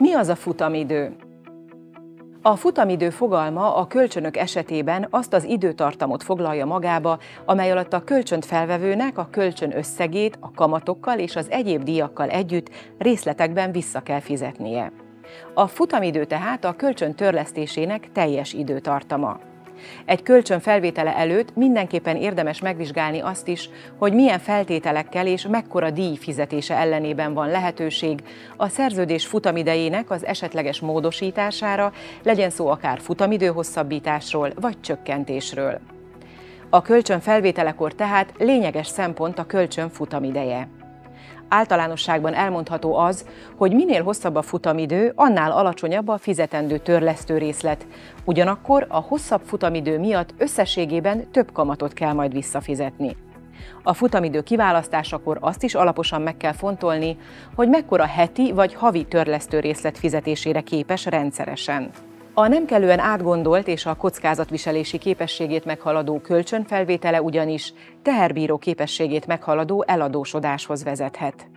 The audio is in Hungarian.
Mi az a futamidő? A futamidő fogalma a kölcsönök esetében azt az időtartamot foglalja magába, amely alatt a kölcsönt felvevőnek a kölcsön összegét a kamatokkal és az egyéb díjakkal együtt részletekben vissza kell fizetnie. A futamidő tehát a kölcsön törlesztésének teljes időtartama. Egy kölcsön felvétele előtt mindenképpen érdemes megvizsgálni azt is, hogy milyen feltételekkel és mekkora díj fizetése ellenében van lehetőség a szerződés futamidejének az esetleges módosítására, legyen szó akár futamidő hosszabbításról vagy csökkentésről. A kölcsön felvételekor tehát lényeges szempont a kölcsön futamideje. Általánosságban elmondható az, hogy minél hosszabb a futamidő, annál alacsonyabb a fizetendő törlesztő részlet. Ugyanakkor a hosszabb futamidő miatt összességében több kamatot kell majd visszafizetni. A futamidő kiválasztásakor azt is alaposan meg kell fontolni, hogy mekkora heti vagy havi törlesztő részlet fizetésére képes rendszeresen. A nem kellően átgondolt és a kockázatviselési képességét meghaladó kölcsönfelvétele ugyanis teherbíró képességét meghaladó eladósodáshoz vezethet.